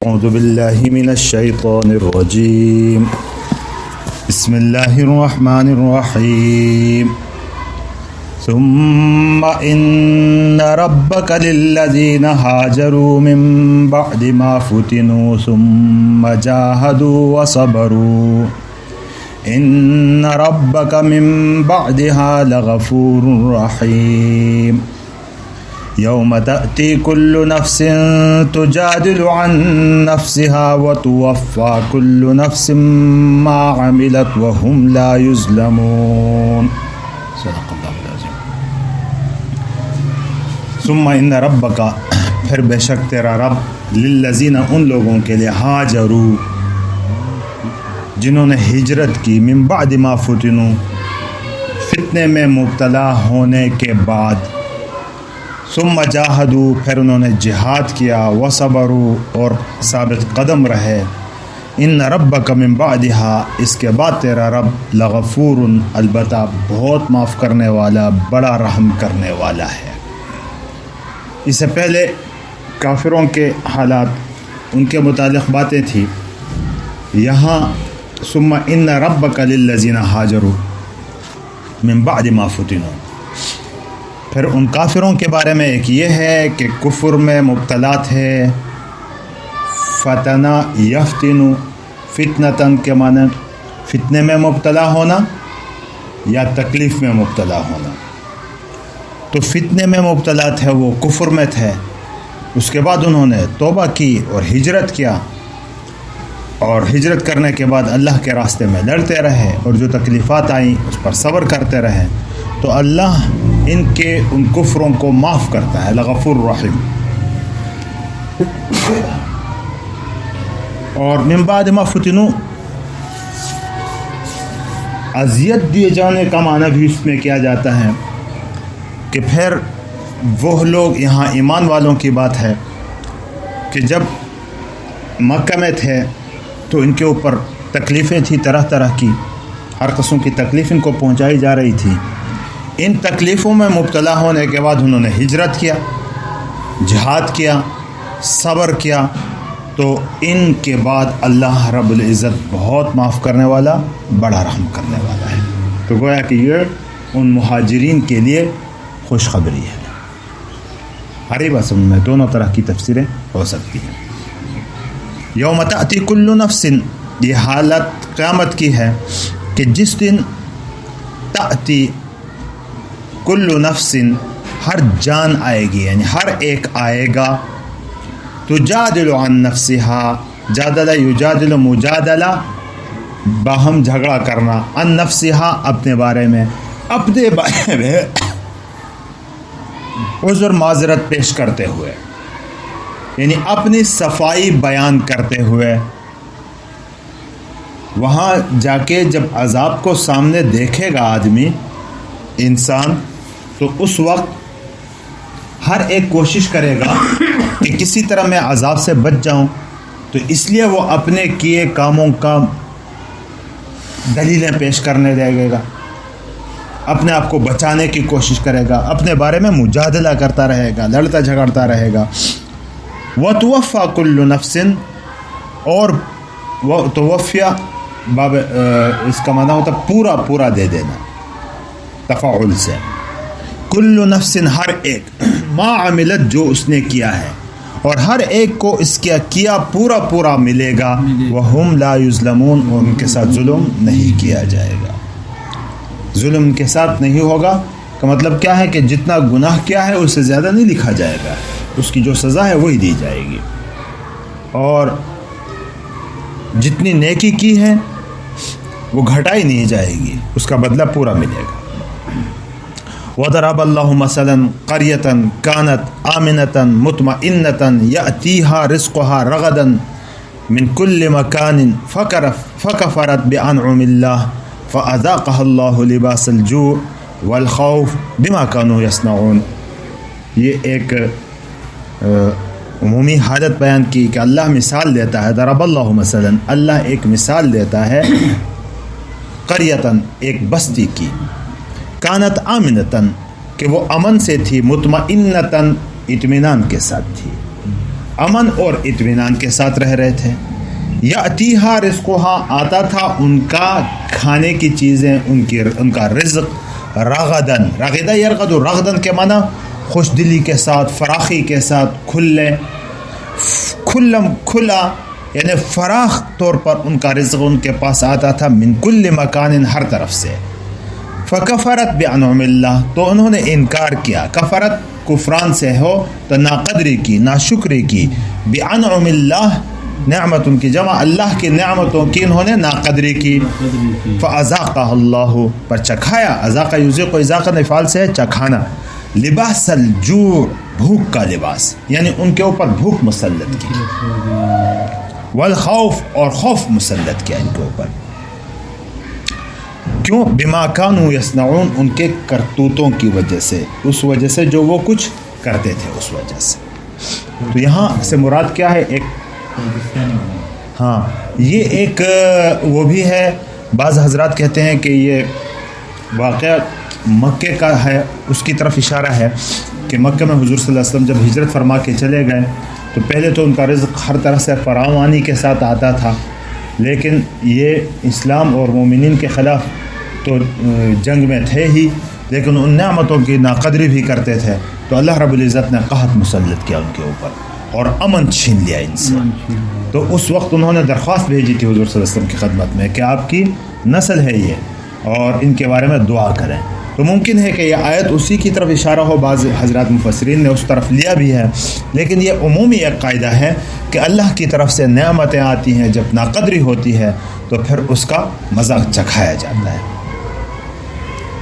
اعوذ باللہ من الشیطان الرجیم بسم اللہ الرحمن الرحیم ثم ان ربک للذین هاجروا من بعد ما فتنوا ثم جاهدوا وصبروا ان ربک من بعدها لغفور رحیم یوم تأتی کل نفس تجادل عن نفسها وتوفى كل نفس ما عملت وهم لا يظلمون صدق اللہ العظیم۔ ثم ان ربک، پھر بے شک تیرا رب، للذین، ان لوگوں کے لیے، ہاجروا، جنہوں نے ہجرت کی، من بعد ما فتنوا، فتنے میں مبتلا ہونے کے بعد، ثم جاہدوا، پھر انہوں نے جہاد کیا، وصبروا، اور ثابت قدم رہے، ان ربک من بعدها، اس کے بعد تیرا رب، لغفور، البتہ بہت معاف کرنے والا، بڑا رحم کرنے والا ہے۔ اس سے پہلے کافروں کے حالات، ان کے متعلق باتیں تھیں۔ یہاں ثم ان ربک للذین ہاجروا من بعد ما فتنوا، پھر ان کافروں کے بارے میں ایک یہ ہے کہ کفر میں مبتلا تھے، فتنہ یفتن، فتنتاً کے معنی فتنے میں مبتلا ہونا یا تکلیف میں مبتلا ہونا۔ تو فتنے میں مبتلا تھے، وہ کفر میں تھے، اس کے بعد انہوں نے توبہ کی اور ہجرت کیا، اور ہجرت کرنے کے بعد اللہ کے راستے میں لڑتے رہے، اور جو تکلیفات آئیں اس پر صبر کرتے رہے، تو اللہ ان کفروں کو معاف کرتا ہے، لغفور رحیم۔ اور من بعد ما فتنوا، اذیت دیے جانے کا معنی بھی اس میں کیا جاتا ہے کہ پھر وہ لوگ، یہاں ایمان والوں کی بات ہے کہ جب مکہ میں تھے تو ان کے اوپر تکلیفیں تھیں، طرح طرح کی، ہر قسم کی تکلیف ان کو پہنچائی جا رہی تھی۔ ان تکلیفوں میں مبتلا ہونے کے بعد انہوں نے ہجرت کیا، جہاد کیا، صبر کیا، تو ان کے بعد اللہ رب العزت بہت معاف کرنے والا، بڑا رحم کرنے والا ہے۔ تو گویا کہ یہ ان مہاجرین کے لیے خوشخبری ہے۔ ہری بسم میں دونوں طرح کی تفسیریں ہو سکتی ہیں۔ یوم تأتی کل نفس، یہ حالت قیامت کی ہے کہ جس دن تأتی کل نفس، ہر جان آئے گی، یعنی ہر ایک آئے گا، تجادل عن نفسها، جادل یجادل، مجادلہ، باہم جھگڑا کرنا، عن نفسها، اپنے بارے میں، اپنے بارے میں عذر معذرت پیش کرتے ہوئے، یعنی اپنی صفائی بیان کرتے ہوئے۔ وہاں جا کے جب عذاب کو سامنے دیکھے گا آدمی، انسان، تو اس وقت ہر ایک کوشش کرے گا کہ کسی طرح میں عذاب سے بچ جاؤں، تو اس لیے وہ اپنے کیے کاموں کا دلیلیں پیش کرنے دے گا، اپنے آپ کو بچانے کی کوشش کرے گا، اپنے بارے میں مجادلہ کرتا رہے گا، لڑتا جھگڑتا رہے گا۔ وَتُوَفَّى كُلُّ نَفْسٍ، اور توفیہ باب اس کا معنی ہوتا پورا پورا دے دینا، تفاعل سے، کل نفس، ہر ایک، ما عملت، جو اس نے کیا ہے، اور ہر ایک کو اس کیا پورا پورا ملے گا، وہم لا یظلمون، اور ان کے ساتھ ظلم نہیں کیا جائے گا۔ ظلم ان کے ساتھ نہیں ہوگا کا مطلب کیا ہے کہ جتنا گناہ کیا ہے اس سے زیادہ نہیں لکھا جائے گا، اس کی جو سزا ہے وہی دی جائے گی، اور جتنی نیکی کی ہے وہ گھٹائی نہیں جائے گی، اس کا بدلہ پورا ملے گا۔ وَضَرَبَ اللَّهُ مَثَلًا قَرْيَةً كَانَتْ آمِنَةً مُطْمَئِنَّةً يَأْتِيهَا رِزْقُهَا رَغَدًا مِنْ كُلِّ مَكَانٍ فَكَفَرَتْ بِأَنْعُمِ اللَّهِ فَأَذَاقَهَا اللَّهُ لِبَاسَ الْجُوعِ وَالْخَوْفِ بِمَا كَانُوا يَصْنَعُونَ۔ یہ ایک عمومی حالت بیان کی کہ اللہ مثال دیتا ہے، ضرب اللہ مثلا، اللہ ایک مثال دیتا ہے، قریتن، ایک بستی کی، کانت آمنتن، کہ وہ امن سے تھی، مطمئنتن، اطمینان کے ساتھ تھی، امن اور اطمینان کے ساتھ رہ رہے تھے. یاتیہا رزقہا آتا تھا ان کا کھانے کی چیزیں، ان کا رزق رغدن، رغدہ یرغد، رغدن کے معنی خوش دلی کے ساتھ، فراخی کے ساتھ، کھلا یعنی فراخ طور پر ان کا رزق ان کے پاس آتا تھا، من کل مکان، ہر طرف سے. فکفرت بانعم اللہ، تو انہوں نے انکار کیا. کفرت کفران سے ہو تو ناقدری کی، ناشکری کی. بانعم اللہ، نعمت ان کی جمع، اللہ کی نعمتوں کی انہوں نے ناقدری کی. فاذاقہ اللہ، پر چکھایا. اذاقہ یذیق، اذاقہ افعال سے ہے چکھانا. لباس الجوع، بھوک کا لباس، یعنی ان کے اوپر بھوک مسلط کی. والخوف، اور خوف مسلط کیا ان کے اوپر. کیوں؟ بما کانوا یصنعون، ان کے کرتوتوں کی وجہ سے، اس وجہ سے جو وہ کچھ کرتے تھے اس وجہ سے. تو یہاں سے مراد کیا ہے؟ ایک ہاں یہ ایک وہ بھی ہے. بعض حضرات کہتے ہیں کہ یہ واقعہ مکے کا ہے، اس کی طرف اشارہ ہے کہ مکہ میں حضور صلی اللہ علیہ وسلم جب ہجرت فرما کے چلے گئے تو پہلے تو ان کا رزق ہر طرح سے فراوانی کے ساتھ آتا تھا، لیکن یہ اسلام اور مومنین کے خلاف تو جنگ میں تھے ہی، لیکن ان نعمتوں کی ناقدری بھی کرتے تھے. تو اللہ رب العزت نے قحط مسلط کیا ان کے اوپر اور امن چھین لیا ان سے. تو اس وقت انہوں نے درخواست بھیجی تھی حضور صلی اللہ علیہ وسلم کی خدمت میں کہ آپ کی نسل ہے یہ اور ان کے بارے میں دعا کریں. تو ممکن ہے کہ یہ آیت اسی کی طرف اشارہ ہو، بعض حضرات مفسرین نے اس طرف لیا بھی ہے، لیکن یہ عمومی ایک قاعدہ ہے کہ اللہ کی طرف سے نعمتیں آتی ہیں، جب ناقدری ہوتی ہے تو پھر اس کا مزہ چکھایا جاتا ہے.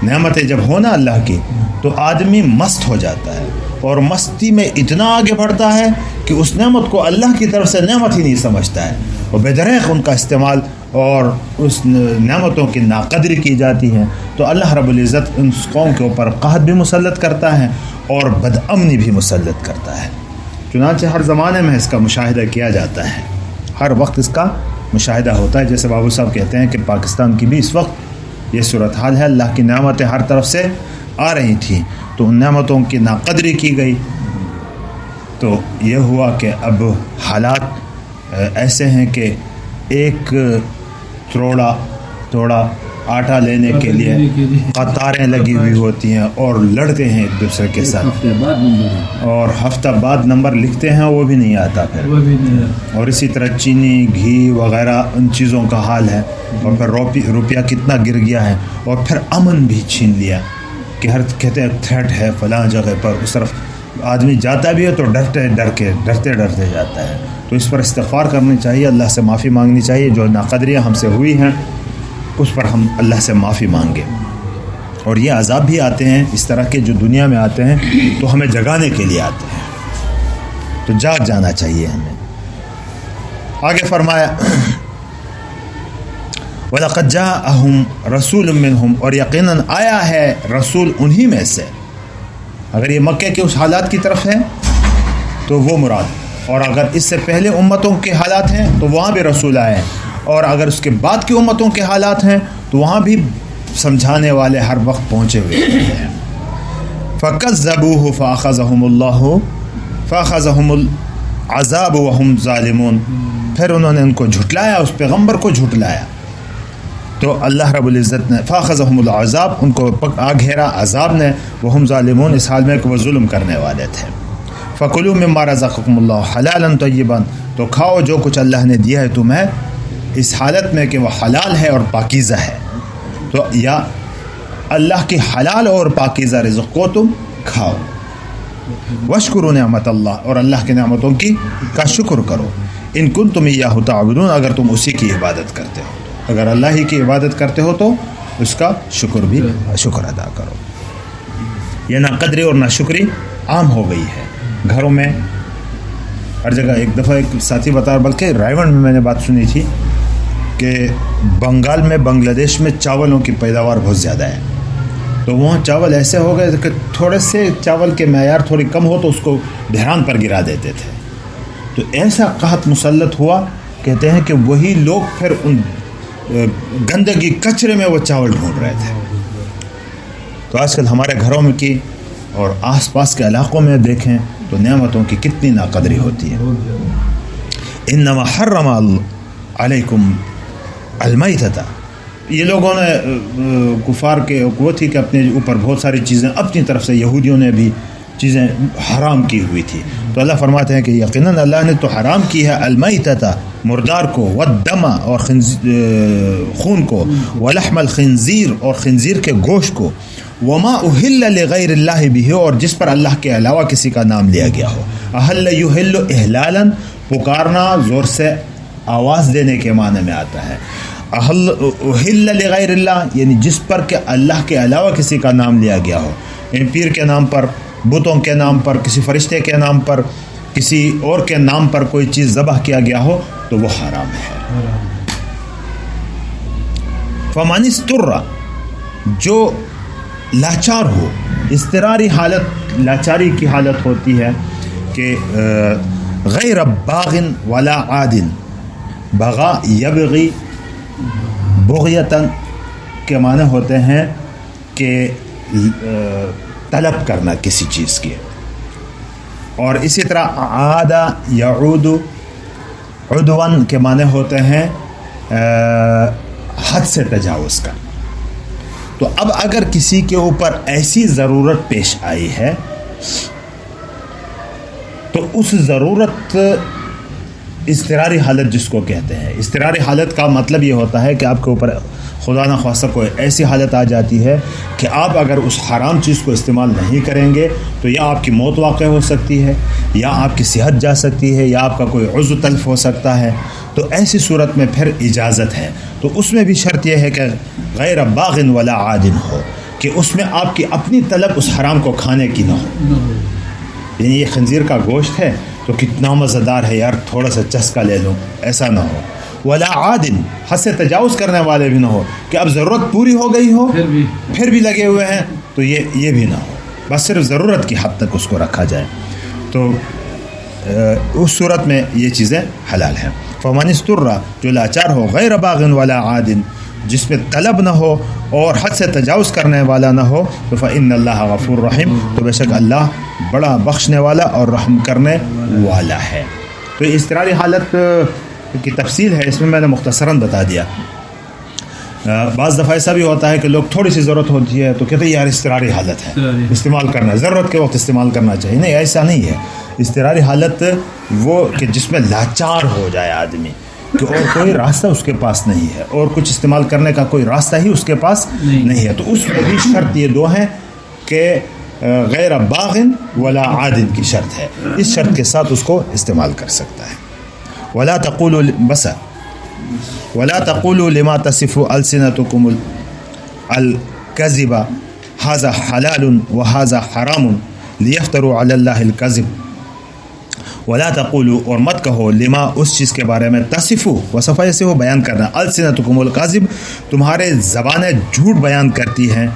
نعمتیں جب ہونا اللہ کی تو آدمی مست ہو جاتا ہے، اور مستی میں اتنا آگے بڑھتا ہے کہ اس نعمت کو اللہ کی طرف سے نعمت ہی نہیں سمجھتا ہے، اور بے دریغ ان کا استعمال اور اس نعمتوں کی ناقدری کی جاتی ہے. تو اللہ رب العزت ان قوم کے اوپر قحط بھی مسلط کرتا ہے اور بدامنی بھی مسلط کرتا ہے. چنانچہ ہر زمانے میں اس کا مشاہدہ کیا جاتا ہے، ہر وقت اس کا مشاہدہ ہوتا ہے. جیسے بابو صاحب کہتے ہیں کہ پاکستان کی بھی اس وقت یہ صورتحال ہے، اللہ کی نعمتیں ہر طرف سے آ رہی تھیں تو ان نعمتوں کی ناقدری کی گئی. تو یہ ہوا کہ اب حالات ایسے ہیں کہ ایک توڑا آٹا لینے کے لیے قطاریں لگی ہوئی ہوتی ہیں اور لڑتے ہیں ایک دوسرے کے ساتھ، اور ہفتہ بعد نمبر لکھتے ہیں وہ بھی نہیں آتا پھر. اور اسی طرح چینی، گھی وغیرہ ان چیزوں کا حال ہے. اور پھر روپیہ کتنا گر گیا ہے، اور پھر امن بھی چھین لیا کہ ہر کہتے ہیں تھریٹ ہے فلاں جگہ پر، اس طرف آدمی جاتا بھی ہے تو ڈرتے جاتا ہے. تو اس پر استغفار کرنی چاہیے، اللہ سے معافی مانگنی چاہیے. جو ناقدریاں ہم سے ہوئی ہیں اس پر ہم اللہ سے معافی مانگیں. اور یہ عذاب بھی آتے ہیں اس طرح کے جو دنیا میں آتے ہیں تو ہمیں جگانے کے لیے آتے ہیں، تو جاگ جانا چاہیے ہمیں. آگے فرمایا وَلَقَدْ جَاءَهُمْ رَسُولٌ مِّنْهُمْ، اور یقیناً آیا ہے رسول انہی میں سے. اگر یہ مکے کے اس حالات کی طرف ہے تو وہ مراد، اور اگر اس سے پہلے امتوں کے حالات ہیں تو وہاں بھی رسول آئے ہیں، اور اگر اس کے بعد کی امتوں کے حالات ہیں تو وہاں بھی سمجھانے والے ہر وقت پہنچے ہوئے ہیں. فَكَذَّبُوهُ فَأَخَذَهُمُ الْعَذَابُ وَهُمْ ظَالِمُونَ، پھر انہوں نے ان کو جھٹلایا، اس پیغمبر کو جھٹلایا. تو اللہ رب العزت نے فَأَخَذَهُمُ الْعَذَابُ، ان کو آ گھیرا عذاب نے، وَهُمْ ظَالِمُونَ، اس حال میں کہ وہ ظلم کرنے والے تھے. فَكُلُوا مِمَّا رَزَقَكُمُ اللَّهُ حَلَالًا طَيِّبًا، تو کھاؤ جو کچھ اللہ نے دیا ہے تمہیں اس حالت میں کہ وہ حلال ہے اور پاکیزہ ہے. تو یا اللہ کی حلال اور پاکیزہ رزق کو تم کھاؤ. وَاشْكُرُوا نِعْمَتَ اللَّهِ، اور اللہ کی نعمتوں کا شکر کرو. إِن كُنتُمْ إِيَّاهُ تَعْبُدُونَ، اگر تم اسی کی عبادت کرتے ہو، اگر اللہ ہی کی عبادت کرتے ہو تو اس کا شکر ادا کرو. یہ ناقدری اور ناشکری عام ہو گئی ہے گھروں میں ہر جگہ. ایک دفعہ ایک ساتھی بتا، بلکہ رائیونڈ میں میں نے بات سنی تھی کہ بنگال میں، بنگلہ دیش میں چاولوں کی پیداوار بہت زیادہ ہے. تو وہاں چاول ایسے ہو گئے کہ تھوڑے سے چاول کے معیار تھوڑی کم ہو تو اس کو بحران پر گرا دیتے تھے. تو ایسا قحط مسلط ہوا، کہتے ہیں کہ وہی لوگ پھر ان گندگی کچرے میں وہ چاول ڈھونڈ رہے تھے. تو آج کل ہمارے گھروں میں کی اور آس پاس کے علاقوں میں دیکھیں تو نعمتوں کی کتنی ناقدری ہوتی ہے. انما حرم علیکم المیتۃ، یہ لوگوں نے کفار کے وہ تھی کہ اپنے اوپر بہت ساری چیزیں اپنی طرف سے یہودیوں نے بھی چیزیں حرام کی ہوئی تھی. تو اللہ فرماتے ہیں کہ یقیناً اللہ نے تو حرام کی ہے المیتۃ، مردار کو، والدم اور خون کو، ولحم الخنزیر اور خنزیر کے گوشت کو، وما اہل لغیر اللہ بہ اور جس پر اللہ کے علاوہ کسی کا نام لیا گیا ہو. اہل یحل احلالا، پکارنا، زور سے آواز دینے کے معنی میں آتا ہے. اہل لغیر اللہ یعنی جس پر کہ اللہ کے علاوہ کسی کا نام لیا گیا ہو، یعنی پیر کے نام پر، بتوں کے نام پر، کسی فرشتے کے نام پر، کسی اور کے نام پر کوئی چیز ذبح کیا گیا ہو تو وہ حرام ہے. فمن استر، جو لاچار ہو، اضطراری حالت، لاچاری کی حالت ہوتی ہے کہ غیر باغ ولا عاد، بغا یبغی بغیتاً کے معنی ہوتے ہیں کہ طلب کرنا کسی چیز کی، اور اسی طرح عاد یعود عدوان کے معنی ہوتے ہیں حد سے تجاوز کا. تو اب اگر کسی کے اوپر ایسی ضرورت پیش آئی ہے تو اس ضرورت، اضطراری حالت جس کو کہتے ہیں، اضطراری حالت کا مطلب یہ ہوتا ہے کہ آپ کے اوپر خدا نہ خواستہ کوئی ایسی حالت آ جاتی ہے کہ آپ اگر اس حرام چیز کو استعمال نہیں کریں گے تو یا آپ کی موت واقع ہو سکتی ہے، یا آپ کی صحت جا سکتی ہے، یا آپ کا کوئی عضو تلف ہو سکتا ہے. تو ایسی صورت میں پھر اجازت ہے. تو اس میں بھی شرط یہ ہے کہ غیر باغ ولا عاد ہو، کہ اس میں آپ کی اپنی طلب اس حرام کو کھانے کی نہ ہو. یعنی یہ خنزیر کا گوشت ہے تو کتنا مزیدار ہے یار، تھوڑا سا چسکا لے لوں، ایسا نہ ہو. ولا عاد، حد سے تجاوز کرنے والے بھی نہ ہو کہ اب ضرورت پوری ہو گئی ہو پھر بھی لگے ہوئے ہیں، تو یہ بھی نہ ہو. بس صرف ضرورت کی حد تک اس کو رکھا جائے. تو اس صورت میں یہ چیزیں حلال ہیں. فمن استر، جو لاچار ہو، غیر باغ ولا عاد، جس میں طلب نہ ہو اور حد سے تجاوز کرنے والا نہ ہو، تو فإن اللہ غفور رحیم، تو بے شک اللہ بڑا بخشنے والا اور رحم کرنے والا ہے. تو اضطراری حالت کی تفصیل ہے، اس میں نے مختصراً بتا دیا. بعض دفعہ ایسا بھی ہوتا ہے کہ لوگ تھوڑی سی ضرورت ہوتی ہے تو کہتے ہیں یار اضطراری حالت ہے، استعمال کرنا، ضرورت کے وقت استعمال کرنا چاہیے. نہیں، ایسا نہیں ہے. اضطراری حالت وہ کہ جس میں لاچار ہو جائے آدمی، کہ اور کوئی راستہ اس کے پاس نہیں ہے، اور کچھ استعمال کرنے کا کوئی راستہ ہی اس کے پاس نہیں ہے، تو اس میں بھی شرط یہ دو ہیں کہ غیر باغ ولا عاد کی شرط ہے. اس شرط کے ساتھ اس کو استعمال کر سکتا ہے. ولا تقولوا لما تصف السنتكم الكذب هذا حلال وهذا حرام لیفتروا علی اللہ الکذب. ولا تقولوا، اور مت کہو، لما اس چیز کے بارے میں، تصفو، وصفہ سے وہ بیان کرنا، السنتکم الکذب، تمہارے زبانیں جھوٹ بیان کرتی ہیں،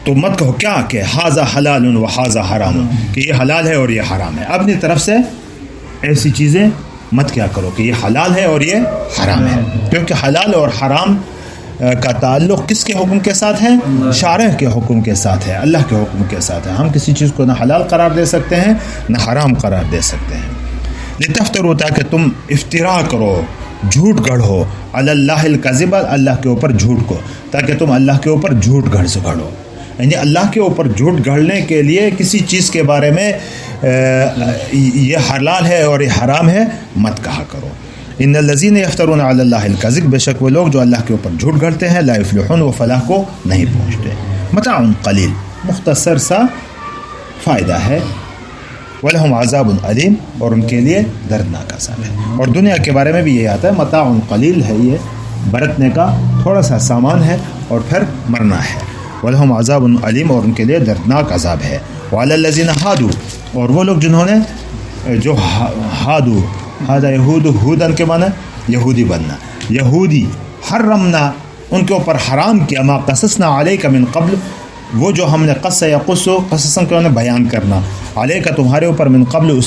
تو مت کہو کیا کہ ھذا حلال و ھذا حرام، کہ یہ حلال ہے اور یہ حرام ہے. اپنی طرف سے ایسی چیزیں مت کیا کرو کہ یہ حلال ہے اور یہ حرام ہے، کیونکہ حلال اور حرام کا تعلق کس کے حکم کے ساتھ ہے؟ شارع کے حکم کے ساتھ ہے، اللہ کے حکم کے ساتھ ہے. ہم کسی چیز کو نہ حلال قرار دے سکتے ہیں نہ حرام قرار دے سکتے ہیں. لتفتروا، تاکہ تم افتراء کرو، جھوٹ گڑھو، علی اللہ الکذب، اللہ کے اوپر جھوٹ کو، تاکہ تم اللہ کے اوپر جھوٹ گھڑو. یعنی اللہ کے اوپر جھوٹ گھڑنے کے لیے کسی چیز کے بارے میں یہ حلال ہے اور یہ حرام ہے مت کہا کرو. ان الذین یفترون علی اللہ الکذب، بے شک وہ لوگ جو اللہ کے اوپر جھوٹ گھڑتے ہیں، لا یفلحون، وہ فلاح کو نہیں پہنچتے. متاع قلیل، مختصر سا فائدہ ہے. ولہم عذاب علیم، اور ان کے لیے دردناک عذاب ہے. اور دنیا کے بارے میں بھی یہ آتا ہے، متاع قلیل ہے، یہ برتنے کا تھوڑا سا سامان ہے اور پھر مرنا ہے. ولہم عذاب علیم، اور ان کے لیے دردناک عذاب ہے. وعلی الذین ہادوا، اور وہ لوگ جنہوں نے جو ہادو، ہادہ یہود، ہودن کے معنی یہودی بننا، یہودی، حرمنا، ان کے اوپر حرام کیا، ما قصصنا علیک من قبل، وہ جو ہم نے قص یقص قصصاً کہ انہیں بیان کرنا علیہ کا تمہارے اوپر من قبل اس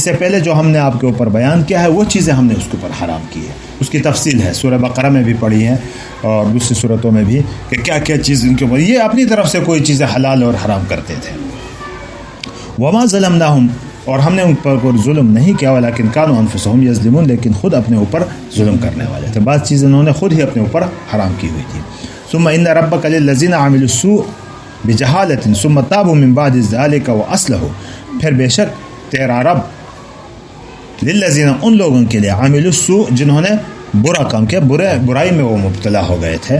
سے پہلے جو ہم نے آپ کے اوپر بیان کیا ہے وہ چیزیں ہم نے اس کے اوپر حرام کی ہے. اس کی تفصیل ہے سورہ بقرہ میں بھی پڑھی ہے اور دوسری صورتوں میں بھی کہ کیا کیا چیز ان کے اوپر یہ اپنی طرف سے کوئی چیزیں حلال اور حرام کرتے تھے. وما ظلمناہم اور ہم نے ان پر کوئی ظلم نہیں کیا ولکن کانوا انفسہم یظلمون لیکن خود اپنے اوپر ظلم کرنے والے تھے. بعض چیزیں انہوں نے خود ہی اپنے اوپر حرام کی ہوئی تھی. ثم ان ربک للذین عملوا السوء بجہالۃ ثم تابوا من بعد ذلک واصلحوا پھر بے شک تیرا رب للذین ان لوگوں کے لیے عملوا السوء جنہوں نے برا کام کیا برائی میں وہ مبتلا ہو گئے تھے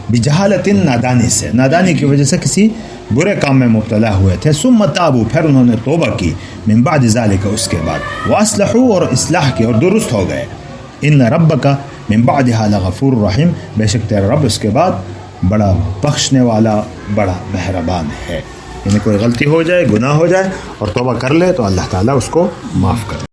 بجہالۃ نادانی سے نادانی کی وجہ سے کسی برے کام میں مبتلا ہوئے تھے ثم تابوا پھر انہوں نے توبہ کی من بعد ذلک اس کے بعد واصلحوا اور اصلاح کی اور درست ہو گئے. ان ربک من بعدها لغفور رحیم بے شک تیرا رب اس کے بعد بڑا بخشنے والا بڑا مہربان ہے. یعنی کوئی غلطی ہو جائے گناہ ہو جائے اور توبہ کر لے تو اللہ تعالیٰ اس کو معاف کر دے.